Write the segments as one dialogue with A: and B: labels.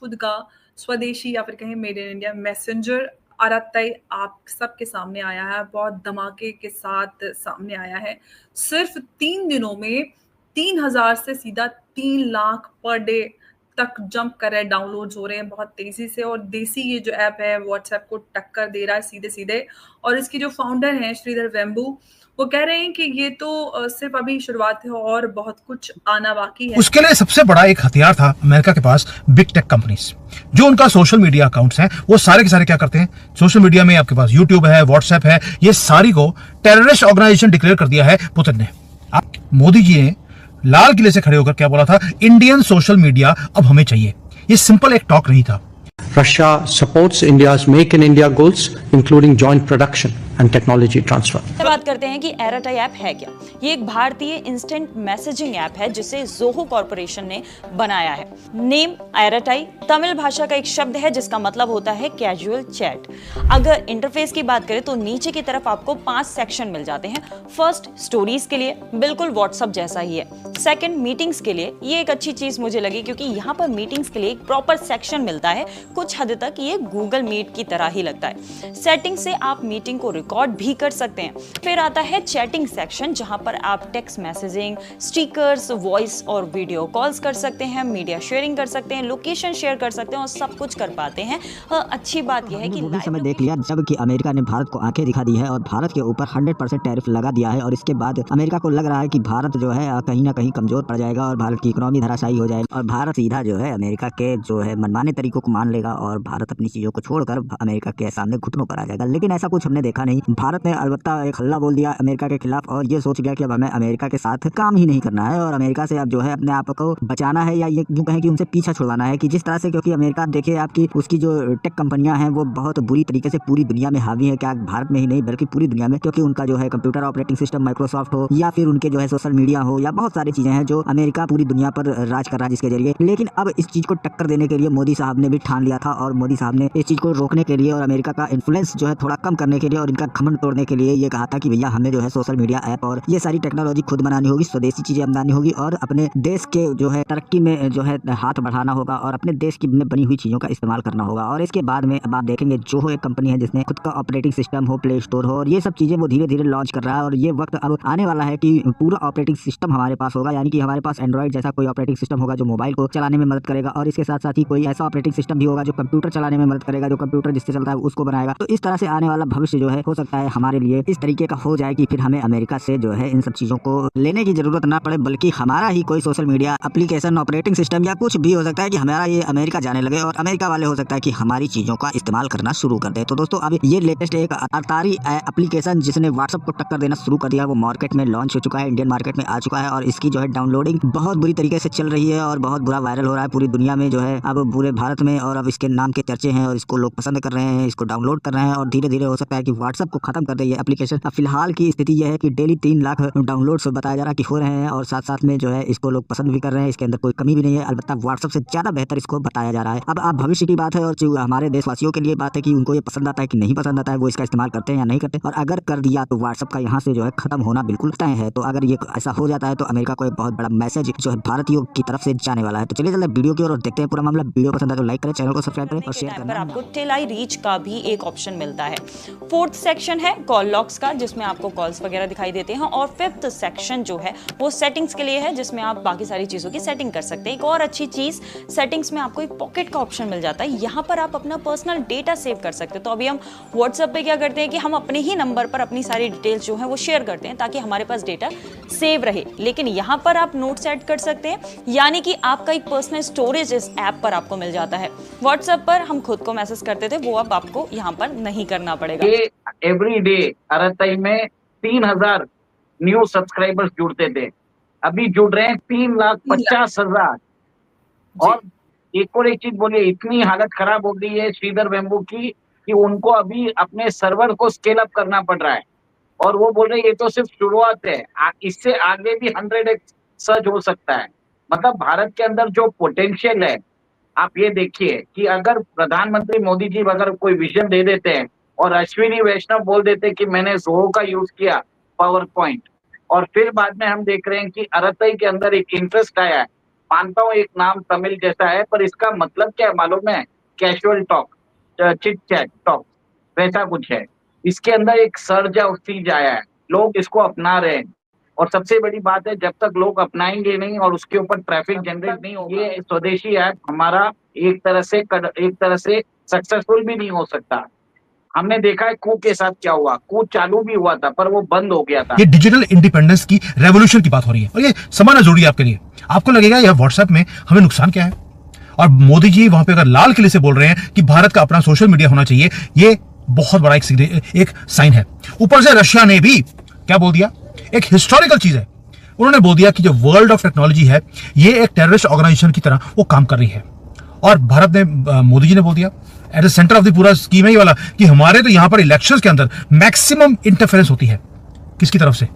A: खुद का स्वदेशी या फिर कहें मेड इन इंडिया मैसेंजर अराताई आप सबके सामने आया है, बहुत धमाके के साथ सामने आया है। सिर्फ 3 दिनों में 3000 से सीधा 3 लाख पर डे तक जंप कर रहे हैं, डाउनलोड्स हो रहे हैं बहुत तेज़ी से और देसी ये जो ऐप है व्हाट्सएप को टक्कर दे रहा है सीधे-सीधे। और इसके जो फाउंडर हैं श्रीधर वेम्बू, वो कह रहे हैं कि ये तो सिर्फ अभी शुरुआत है और बहुत कुछ आना बाकी है।
B: उसके लिए सबसे बड़ा एक हथियार था अमेरिका के पास, बिग टेक कंपनीज। जो उनका सोशल मीडिया अकाउंट्स हैं वो सारे के सारे क्या करते हैं, सोशल मीडिया में आपके पास यूट्यूब है, व्हाट्सएप है, ये सारी को टेररिस्ट ऑर्गेनाइजेशन डिक्लेयर कर दिया है पुतिन ने। अब मोदी जी ने लाल किले से खड़े होकर क्या बोला था, इंडियन सोशल मीडिया अब हमें चाहिए। ये सिंपल एक टॉक नहीं था।
C: Russia supports India's Make in India goals, including joint production and technology transfer.
D: बात करते हैं कि एराटाई ऐप है क्या। ये एक भारतीय इंस्टेंट मैसेजिंग ऐप है जिसे जोहो कॉर्पोरेशन ने बनाया है। नेम एराटाई तमिल भाषा का एक शब्द है जिसका मतलब होता है कैजुअल चैट। अगर इंटरफेस की बात करें तो नीचे की तरफ आपको 5 सेक्शन मिल जाते हैं। फर्स्ट, स्टोरीज के लिए, बिल्कुल व्हाट्सएप जैसा ही है। सेकंड, मीटिंग्स के लिए, ये एक अच्छी चीज मुझे लगी क्योंकि यहाँ पर मीटिंग्स के लिए एक प्रॉपर सेक्शन मिलता है। कुछ हद तक ये गूगल मीट की तरह ही लगता है। सेटिंग से आप मीटिंग को रिकॉर्ड भी कर सकते हैं। फिर आता है चैटिंग सेक्शन जहां पर आप टेक्स्ट मैसेजिंग, स्टिकर्स, वॉइस और वीडियो कॉल्स कर सकते हैं, मीडिया शेयरिंग कर सकते हैं, लोकेशन शेयर कर सकते हैं और सब कुछ कर पाते हैं। अच्छी बात यह है कि
E: वो समय देख लिया जब कि अमेरिका ने भारत को आंखें दिखा दी है और भारत के ऊपर 100% टैरिफ लगा दिया है और इसके बाद अमेरिका को लग रहा है कि भारत जो है कहीं ना कहीं कमजोर पड़ जाएगा और भारत की इकोनॉमी धराशायी हो जाएगी और भारत सीधा जो है अमेरिका के जो है मनमाने तरीकों को मान लेगा और भारत अपनी चीजों को छोड़कर अमेरिका के सामने घुटनों पर आ जाएगा। लेकिन ऐसा कुछ हमने देखा नहीं। भारत ने अलबत्ता एक हल्ला बोल दिया अमेरिका के खिलाफ और ये सोच गया कि अब हमें अमेरिका के साथ काम ही नहीं करना है और अमेरिका से अब जो है अपने आप को बचाना है या ये यूं कहें कि उनसे पीछा छुड़वाना है कि जिस तरह से, क्योंकि अमेरिका देखिए आपकी उसकी जो टेक कंपनियां हैं वो बहुत बुरी तरीके से पूरी दुनिया में हावी है, क्या भारत में ही नहीं बल्कि पूरी दुनिया में, क्योंकि उनका जो है कंप्यूटर ऑपरेटिंग सिस्टम माइक्रोसॉफ्ट हो या फिर उनके जो है सोशल मीडिया हो या बहुत सारी चीजें हैं जो अमेरिका पूरी दुनिया पर राज कर रहा है जिसके जरिए। लेकिन अब इस चीज को टक्कर देने के लिए मोदी साहब ने भी ठान लिया था और मोदी साहब ने इस चीज को रोकने के लिए और अमेरिका का इन्फ्लुएंस जो है थोड़ा कम करने के लिए और इनका घमंड तोड़ने के लिए ये कहा था कि भैया हमें जो है सोशल मीडिया ऐप और ये सारी टेक्नोलॉजी खुद बनानी होगी, स्वदेशी चीजें अपनानी होगी और अपने देश के जो है तरक्की में जो है हाथ बढ़ाना होगा और अपने देश की में बनी हुई चीजों का इस्तेमाल करना होगा। और इसके बाद में अब आप देखेंगे जोहो एक कंपनी है जिसने खुद का ऑपरेटिंग सिस्टम हो, प्ले स्टोर हो और ये सब चीजें वो धीरे धीरे लॉन्च कर रहा है और ये वक्त अब आने वाला है कि पूरा ऑपरेटिंग सिस्टम हमारे पास होगा, यानी कि हमारे पास एंड्रॉइड जैसा कोई ऑपरेटिंग सिस्टम होगा जो मोबाइल को चलाने में मदद करेगा और इसके साथ साथ ही कोई ऐसा ऑपरेटिंग सिस्टम भी होगा जो कंप्यूटर चलाने में मदद करेगा, जो कंप्यूटर जिससे चलता है उसको बनाएगा। तो इस तरह से आने वाला भविष्य जो है हो सकता है हमारे लिए इस तरीके का हो जाए कि फिर हमें अमेरिका से जो है इन सब चीजों को लेने की जरूरत ना पड़े, बल्कि हमारा ही कोई social media application, operating system या कुछ भी हो सकता है कि हमारा ये अमेरिका जाने लगे और अमेरिका वाले हो सकता है कि हमारी चीजों का इस्तेमाल करना शुरू कर दे। तो दोस्तों अब ये लेटेस्ट एक अतारी एप्लीकेशन जिसने व्हाट्सएप को टक्कर देना शुरू कर दिया वो मार्केट में लॉन्च हो चुका है, इंडियन मार्केट में आ चुका है और इसकी जो है डाउनलोडिंग बहुत बुरी तरीके से चल रही है और बहुत बुरा वायरल हो रहा है पूरी दुनिया में जो है अब पूरे भारत में और अब इसके नाम के चर्चे हैं और इसको लोग पसंद कर रहे हैं, इसको डाउनलोड कर रहे हैं और धीरे धीरे हो सकता है कि व्हाट्सएप को खत्म कर दे ये एप्लीकेशन। फिलहाल की स्थिति यह है कि डेली 3 लाख डाउनलोड्स बताया जा रहा है कि हो रहे हैं और साथ साथ में जो है इसको लोग पसंद भी कर रहे हैं, इसके अंदर कोई कमी भी नहीं है। अलबत्ता व्हाट्सएप से ज्यादा बेहतर इसको बताया जा रहा है। अब आप भविष्य की बात है और हमारे देशवासियों के लिए बात है कि उनको ये पसंद आता है कि नहीं पसंद आता है, वो इसका इस्तेमाल करते हैं या नहीं करते और अगर कर दिया तो व्हाट्सएप का यहाँ से जो है खत्म होना बिल्कुल तय है। तो अगर ये ऐसा हो जाता है तो अमेरिका को एक बहुत बड़ा मैसेज जो है भारतीयों की तरफ से जाने वाला है। तो चलिए चलते वीडियो की ओर और देखते हैं पूरा मामला। वीडियो पसंद है तो लाइक करें, चैनल को सब्सक्राइब करें और शेयर करें।
D: आपको टेल आई रीच का भी एक ऑप्शन मिलता है। 4th सेक्शन है कॉल लॉग्स का जिसमें आपको कॉल्स वगैरह दिखाई देते हैं और 5th सेक्शन जो है वो सेटिंग्स के लिए है जिसमें आप बाकी सारी चीजों की सेटिंग कर सकते हैं। एक और अच्छी चीज सेटिंग्स में आपको एक पॉकेट का ऑप्शन मिल जाता है, यहाँ पर आप अपना पर्सनल डेटा सेव कर सकते हैं। तो अभी हम व्हाट्सएप पे क्या करते हैं कि हम अपने ही नंबर पर अपनी सारी डिटेल्स जो है वो शेयर करते हैं ताकि हमारे पास डेटा सेव रहे, लेकिन यहाँ पर आप नोट्स ऐड कर सकते हैं, यानी कि आपका एक पर्सनल स्टोरेज इस ऐप पर आपको मिल जाता है। व्हाट्सएप पर हम खुद को मैसेज करते थे, वो अब आपको यहाँ पर नहीं करना पड़ेगा।
F: एवरी डे अराताई में 3000 न्यू सब्सक्राइबर्स जुड़ते थे, अभी जुड़ रहे हैं 3,50,000। और एक चीज बोलिए, इतनी हालत खराब हो गई है श्रीधर वेम्बू की कि उनको अभी अपने सर्वर को स्केल अप करना पड़ रहा है और वो बोल रहे हैं ये तो सिर्फ शुरुआत है, इससे आगे भी 100x सर्ज हो सकता है। मतलब भारत के अंदर जो पोटेंशियल है, आप ये देखिए कि अगर प्रधानमंत्री मोदी जी अगर कोई विजन दे देते हैं और अश्विनी वैष्णव बोल देते कि मैंने जोहो का यूज किया पावर पॉइंट, और फिर बाद में हम देख रहे हैं कि अराताई के अंदर एक इंटरेस्ट आया है मानता हूँ एक नाम तमिल जैसा है, पर इसका मतलब क्या है मालूम है? Casual talk, chit chat talk, वैसा कुछ है। इसके अंदर एक सर्ज ऑफ चीज आया है, लोग इसको अपना रहे हैं। और सबसे बड़ी बात है, जब तक लोग अपनाएंगे नहीं और उसके ऊपर ट्रैफिक जनरेट नहीं होगा, ये स्वदेशी ऐप हमारा एक तरह से सक्सेसफुल भी नहीं हो सकता। हमने देखा है कू के साथ क्या हुआ, कू चालू भी हुआ था पर वो बंद हो गया था।
B: ये डिजिटल इंडिपेंडेंस की रेवोल्यूशन की बात हो रही है और ये समझना जरूरी है आपके लिए। आपको लगेगा यह व्हाट्सएप में हमें नुकसान क्या है, और मोदी जी वहां पे अगर लाल किले से बोल रहे हैं कि भारत का अपना सोशल मीडिया होना चाहिए, ये बहुत बड़ा एक साइन है। ऊपर से रशिया ने भी क्या बोल दिया, एक हिस्टोरिकल चीज है, उन्होंने बोल दिया कि जो वर्ल्ड ऑफ टेक्नोलॉजी है ये एक टेररिस्ट ऑर्गेनाइजेशन की तरह वो काम कर रही है। और भारत ने, मोदी जी ने बोल दिया at the centre of the पूरा स्कीम है ये वाला कि हमारे तो यहां पर इलेक्शंस के अंदर मैक्सिमम इंटरफेरेंस होती है। किसकी तरफ से?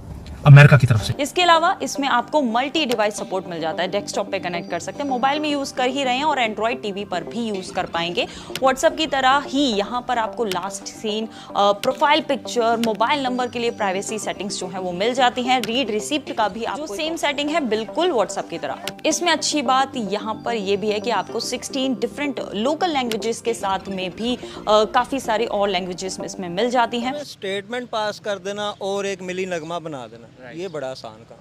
B: अमेरिका की तरफ से।
D: इसके अलावा इसमें आपको मल्टी डिवाइस सपोर्ट मिल जाता है, डेस्कटॉप पे कनेक्ट कर सकते हैं, मोबाइल में यूज कर ही रहे हैं और एंड्रॉइड टीवी पर भी यूज कर पाएंगे। व्हाट्सएप की तरह ही यहाँ पर आपको last seen, profile picture, mobile number के लिए प्राइवेसी सेटिंग्स जो है वो मिल जाती हैं। रीड रिसिप्ट का भी आपको सेम सेटिंग है बिल्कुल व्हाट्सएप की तरह। इसमें अच्छी बात यहाँ पर यह भी है कि आपको 16 डिफरेंट लोकल लैंग्वेजेस के साथ में भी काफी सारी और लैंग्वेजेस इसमें मिल जाती हैं।
G: स्टेटमेंट पास कर देना और एक मिली नगमा बना देना, ये बड़ा आसान काम।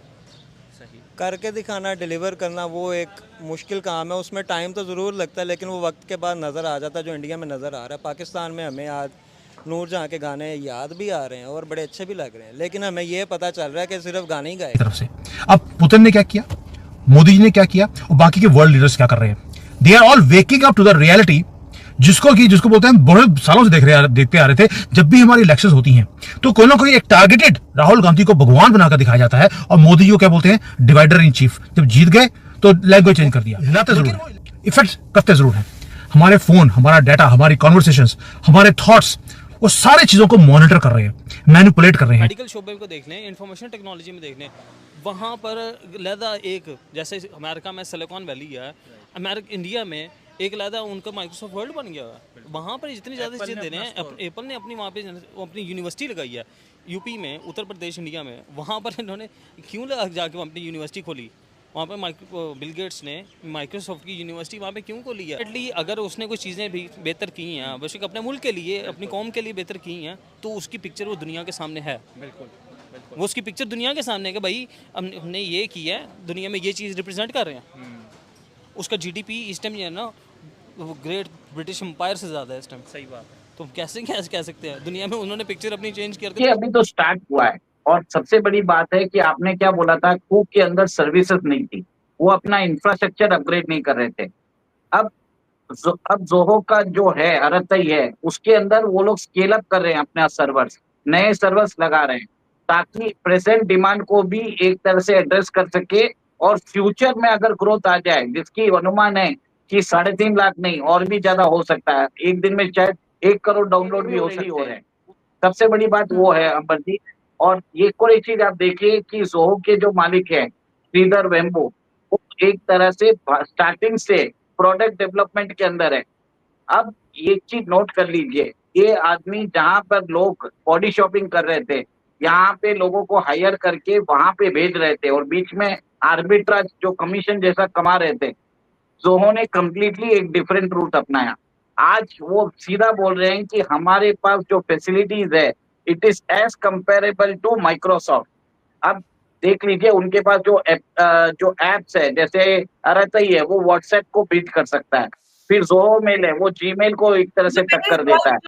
G: सही करके दिखाना, डिलीवर करना वो एक मुश्किल काम है। उसमें टाइम तो ज़रूर लगता है लेकिन वो वक्त के बाद नज़र आ जाता है, जो इंडिया में नज़र आ रहा है। पाकिस्तान में हमें आज नूरजहां के गाने याद भी आ रहे हैं और बड़े अच्छे भी लग रहे हैं, लेकिन हमें ये पता चल रहा है कि सिर्फ गाने ही गाए
B: तरफ से। अब पुतिन ने क्या किया, मोदी जी ने क्या किया और बाकी के वर्ल्ड लीडर्स क्या कर रहे हैं? They are all waking up to the reality, जिसको बोलते हैं बहुत सालों से देखते आ रहे थे। जब भी हमारी इलेक्शंस होती हैं तो कोई ना कोई एक टारगेटेड राहुल गांधी को भगवान बनाकर दिखाया जाता है और मोदी जी को क्या बोलते हैं, डिवाइडर इन चीफ। जब जीत गए तो लैंग्वेज चेंज कर दिया। हिलाते जरूर है, इफेक्ट करते जरूर हैं। हमारे फोन, हमारा डाटा, हमारी कॉन्वर्सेशंस, हमारे थॉट्स, वो सारी चीजों को मॉनिटर कर रहे हैं, मैनिपुलेट कर रहे हैं।
H: मेडिकल शोबे को देख लें, इंफॉर्मेशन टेक्नोलॉजी में देख लें, वहाँ पर लहदा एक जैसे अमेरिका में सिलिकॉन वैली है, इंडिया में एक लहदा उनका माइक्रोसॉफ्ट वर्ल्ड बन गया है। वहाँ पर जितनी ज़्यादा चीज़ें दे रहे हैं, एप्पल ने अपनी वहाँ पे अपनी यूनिवर्सिटी लगाई है यूपी में, उत्तर प्रदेश इंडिया में। वहाँ पर इन्होंने क्यों जाके अपनी यूनिवर्सिटी खोली? वहाँ पर बिल गेट्स ने माइक्रोसॉफ्ट की यूनिवर्सिटी वहाँ पे क्यों खोली है? एटली अगर उसने कुछ चीज़ें भी बेहतर की हैं, बेशक अपने मुल्क के लिए, अपनी कौम के लिए बेहतर की हैं, तो उसकी पिक्चर वो दुनिया के सामने है। बिल्कुल वो उसकी पिक्चर दुनिया के सामने है कि भाई हमने ये किया है, दुनिया में ये चीज़ रिप्रेजेंट कर रहे हैं। उसका जीडीपी इस टाइम है ना ग्रेट ब्रिटिश एम्पायर से ज़्यादा है इस टाइम। सही बात है। तो कैसे कह सकते हैं दुनिया में उन्होंने पिक्चर अपनी चेंज कर दी।
F: अभी तो स्टार्ट हुआ है और सबसे बड़ी बात है कि आपने क्या बोला था, कूक के अंदर सर्विसेज नहीं थी, वो अपना इंफ्रास्ट्रक्चर अपग्रेड नहीं कर रहे थे। अब जोहो का जो है अरतई है, उसके अंदर वो लोग स्केल अप कर रहे हैं अपना सर्वर्स, नए सर्वर्स लगा रहे हैं ताकि प्रेजेंट डिमांड को भी एक तरह से एड्रेस कर सके। और फ्यूचर में अगर ग्रोथ आ जाए, जिसकी अनुमान है कि 3.5 लाख नहीं और भी ज्यादा हो सकता है, एक दिन में शायद 1 करोड़ डाउनलोड भी हो रहे हैं। सबसे बड़ी बात वो है अंबर जी। और ये कोई चीज आप देखिए कि जोहो के जो मालिक है श्रीधर वेम्बू, वो एक तरह से स्टार्टिंग से प्रोडक्ट डेवलपमेंट के अंदर है। अब ये चीज नोट कर लीजिए, ये आदमी जहां पर लोग बॉडी शॉपिंग कर रहे थे, यहाँ पे लोगों को हायर करके वहां पे भेज रहे थे और बीच में आर्बिट्राज जो कमीशन जैसा कमा रहे थे, जोहो ने कम्प्लीटली एक डिफरेंट रूट अपनाया। आज वो सीधा बोल रहे हैं कि हमारे पास जो फैसिलिटीज है, it is as comparable to Microsoft. अब देख लीजिए उनके पास जो एप्स है, जैसे अरतई है, वो व्हाट्सएप को बीट कर सकता है। फिर जोहो मेल है, वो जीमेल को एक तरह से टक्कर देता है।